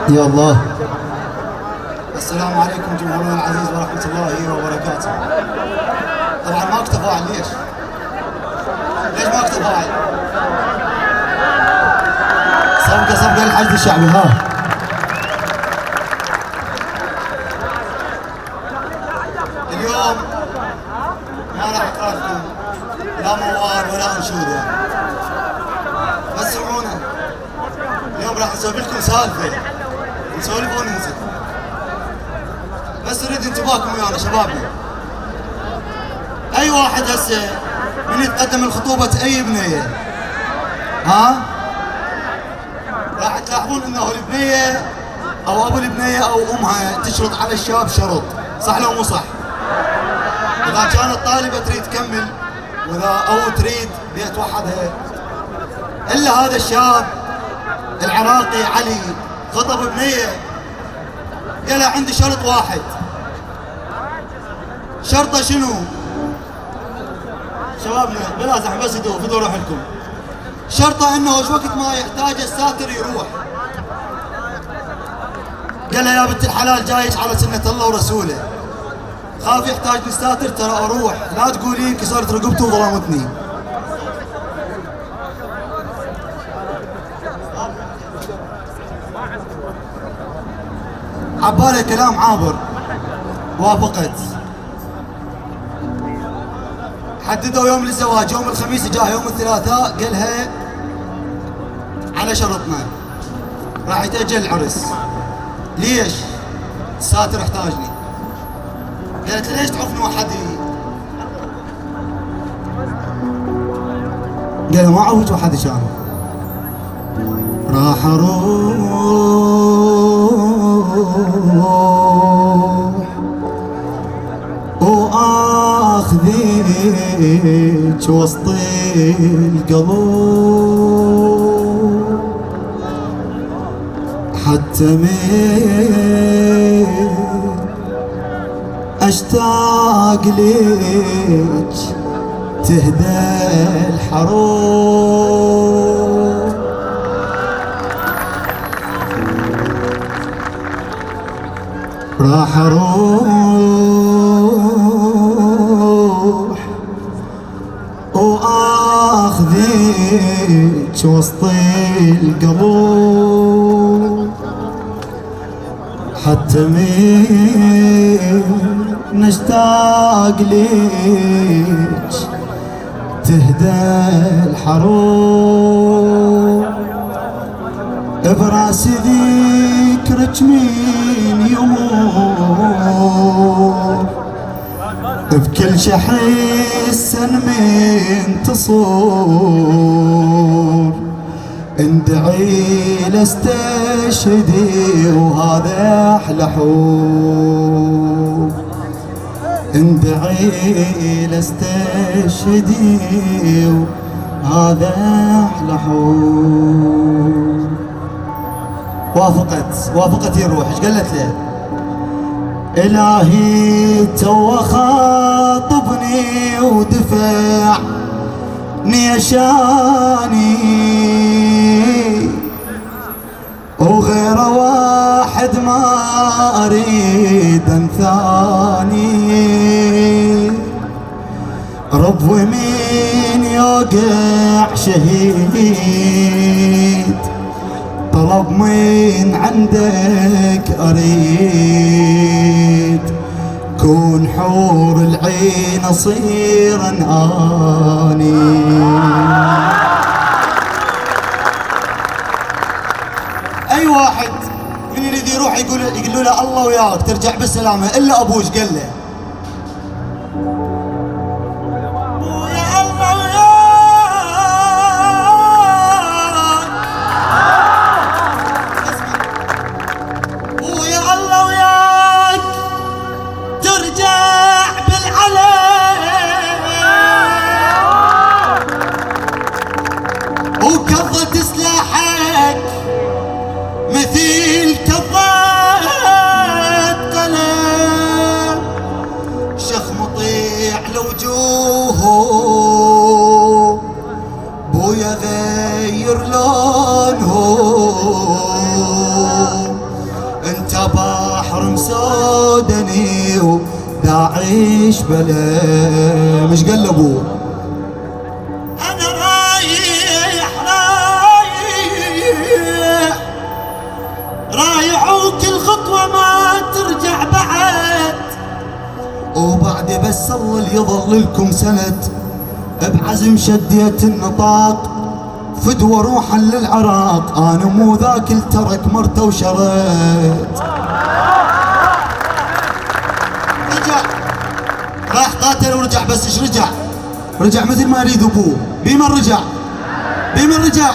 يا الله. السلام عليكم جمهورنا العزيز ورحمة الله وبركاته. طبعا ما اكتب فاعل. ليش ما اكتب فاعل؟ صفقة الحشد الشعبي. ها اليوم ما راح اقرا لكم لا موال ولا انشود يعني، بس سمعونا. اليوم راح نسوي لكم سالفة، نسولف وننزل، بس اريد انتباهكم ويانا شبابنا. اي واحد هسه من يتقدم لخطوبة اي بنية، ها راح تلاحظون انه البنية او ابو البنية او امها تشرط على الشاب شرط، صح لو مو صح؟ اذا كانت طالبة تريد تكمل او تريد بيت وحدها، الا هذا الشاب العراقي علي خطب بنية قال عندي شرط واحد. شرطه شنو؟ شبابنا بلا زحمة بس فدوا روحكم. شرطه انه وش وقت ما يحتاج الساتر يروح. قال لها يا بنت الحلال جايك على سنة الله ورسوله، خاف يحتاج الساتر ترى اروح، لا تقولين كسرت رقبته وظلمتني. عبالي كلام عابر، وافقت. حددوا يوم للزواج، يوم الخميس جاء يوم الثلاثاء قالها على شرطنا راح يتأجل العرس. ليش؟ الساتر احتاجني. قالت ليش تعرفني وحدي؟ قال ما عوج وحدي كان. راح اروح واخذيك وسط القلوب، حتى من اشتاق ليك تهدى الحروب. راح اروح واخذيك وسط القلوب، حتى من نشتاق ليك تهدى الحروب. براس ذكرك من يمور، بكل شحسن من تصور، اندعي لاستشهدي وهذا احلى حب. اندعي لاستشهدي وهذا احلى حب. وافقت يروح. ايش قالت له؟ الهي تو خاطبني ودفع نيشاني، وغير واحد ما اريد انثاني. رب ومين يوقع شهيد، طلب من عندك اريد، كون حور العين اصير اناني. اي واحد من يريد يروح يقولوا له الله وياك ترجع بالسلامه، الا ابوش قال له ويا الله وياك قلوبكم سودني وداعش بلا مش قلبوا. انا رايح رايح رايح وكل خطوة ما ترجع بعد، وبعد بس الله يظل لكم سند، بعزم شديت النطاق فدوى روحا للعراق، انا مو ذاك الترك مرته وشرد. رجع راح قاتل ورجع، بس ايش رجع؟ رجع مثل ما يريد ابوه. بمن رجع؟ بمن رجع؟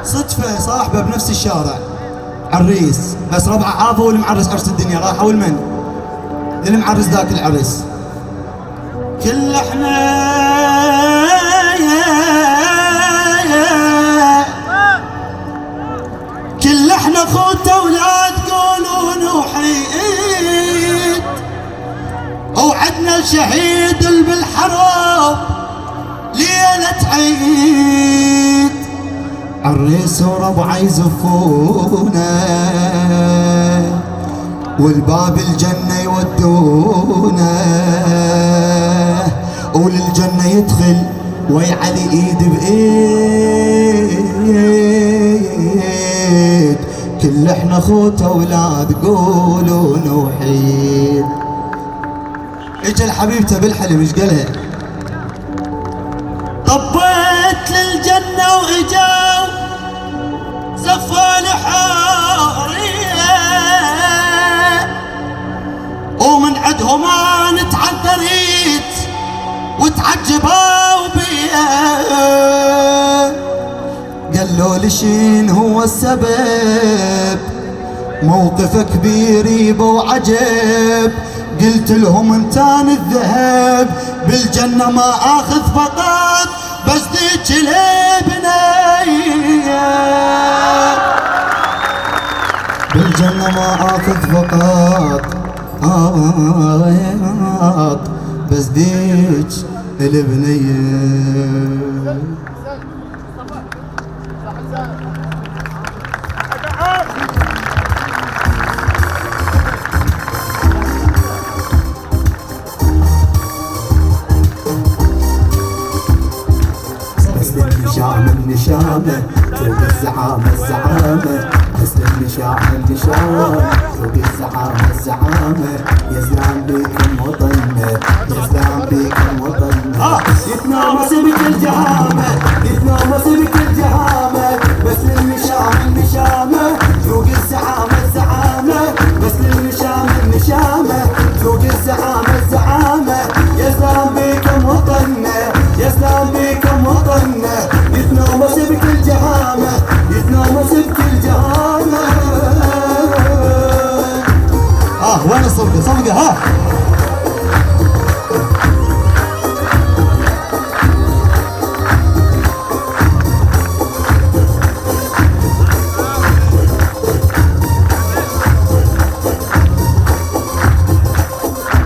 صدفة صاحبه بنفس الشارع عريس، بس ربعه عافوا اللي معرس عرس الدنيا، راحوا المن اللي معرس ذاك العرس. كل احنا كل احنا خوت اولاد قولون وحيد، وعدنا الشهيد اللي بالحرب ليلة عيد، عريس وربع يزفونا والباب الجنة يودونا، وللجنة يدخل ويعلي ايد بايد، كل احنا خوت اولاد قولون وحيد. اجا الحبيبته بالحلم ايش قالها؟ طبيت للجنة واجاو زفوا حورية، ومن عندهم انا تعذريت وتعجبوا بيا، قالوا لي شين هو السبب موقف كبير يبا وعجب، قلت لهم انتان الذهب بالجنة ما اخذ فقط بس ذيك البنية، بالجنة ما اخذ فقط بس ذيك البنية. النشامة فوق الزعامة الزعامة، مثل النشامة فوق الزعامة الزعامة، يا زلام بيكم وطننا يا زلام بيكم وطننا، يتنامس بكل جهامة يتنامس بكل جهامة، مثل النشامة فوق الزعامة الزعامة، مثل النشامة فوق الزعامة الزعامة، يا زلام بيكم وطننا يا زلام بيكم وطننا، يتنامس بكل جهامة يتنامس بكل جهامة. وين الصفقة؟ صفقة ها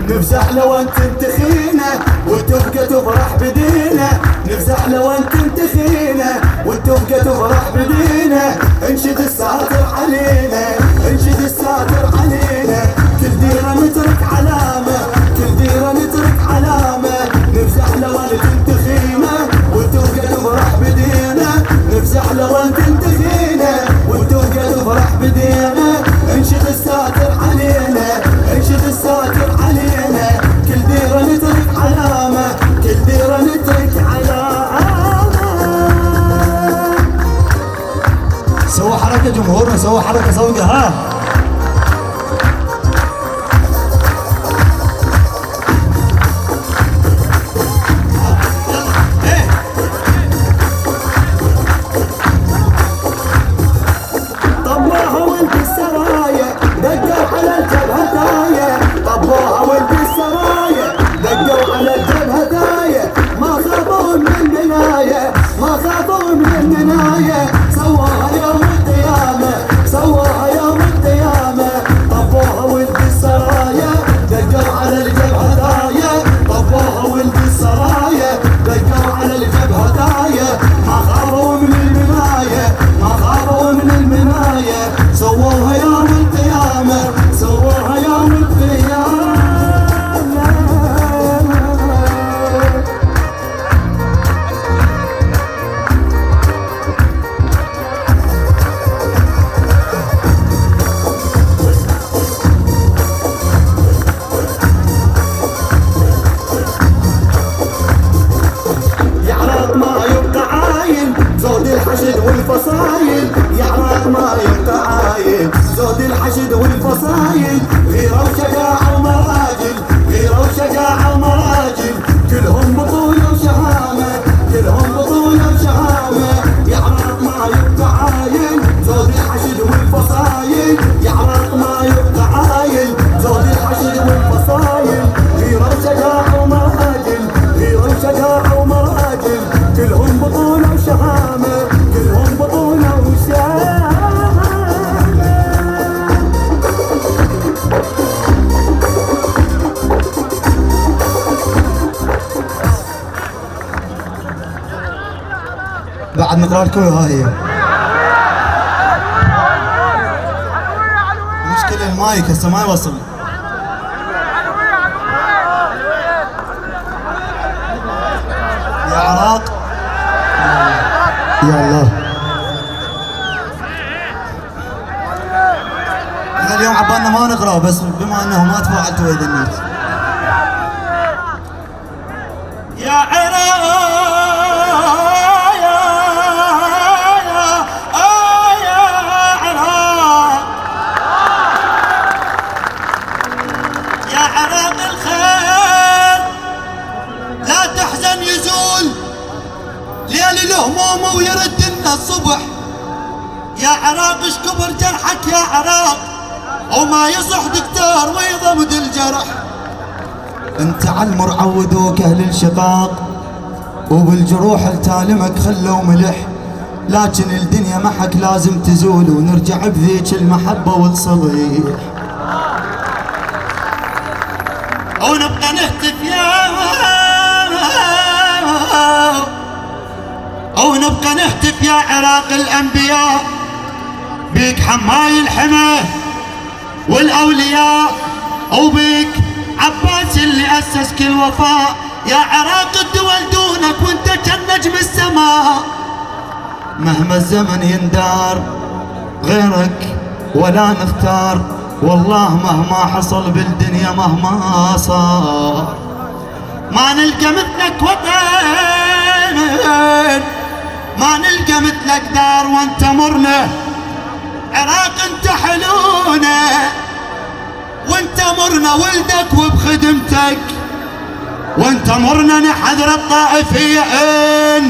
نفزح لو انت تخينه وتبقى تفرح بدينا، نفزح لو انت تخينه وتبقى تفرح بدينا، انشد الساتر علينا انشد الساتر علينا، كل ديره نترك علامه كل ديره نترك علامه، نفزح لو انت تخينه وتبقى تفرح بدينا، نفزح لو انت تخينه وتبقى تفرح بدينا، انشد الساتر علينا انشد الساتر علينا، كل ديره نترك علامه كل ديره نترك علامه. سووا حركه جمهورنا سووا حركه صوقه ها بعد نقرا لكم هاي المشكلة المايك هسه ما يوصل. يا عراق يا الله. احنا اليوم عبالنا ما نقرا بس بما انه ما تفاعلتوا ويا الناس. يا عراق يا عراق الخير لا تحزن يزول ليل الهموم ويرد لنا الصبح. يا عراق اش كبر جرحك يا عراق وما يصح دكتور ويضمد الجرح. انت عالمر عودوك اهل الشقاق وبالجروح التالمك خلوا ملح، لكن الدنيا محك لازم تزول ونرجع بذيك المحبة والصليح. ونبقى نهتف ونبقى نهتف يا عراق الانبياء بيك حماي الحمى والاولياء وبيك عباس اللي اسس كل وفاء. يا عراق الدول دونك وانت كالنجم السماء. مهما الزمن يندار غيرك ولا نختار، والله مهما حصل بالدنيا مهما صار ما نلقى مثلك وطن، ما نلقى مثلك دار وانت مرنا. عراق انت حلونا وانت مرنا ولدك وبخدمتك، وانت مرنا نحذر الطائفية ان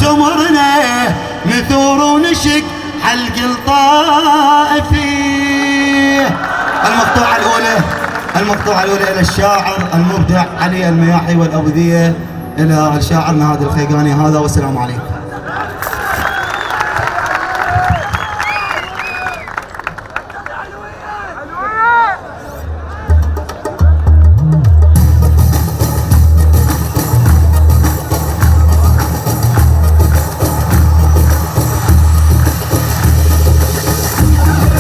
تمرنا نثور ونشق حلق الطائفي. المقطوعة الأولى إلى الشاعر المبدع علي المياحي والأبوذية، إلى شاعرنا هادي الخيقاني هذا، والسلام عليكم.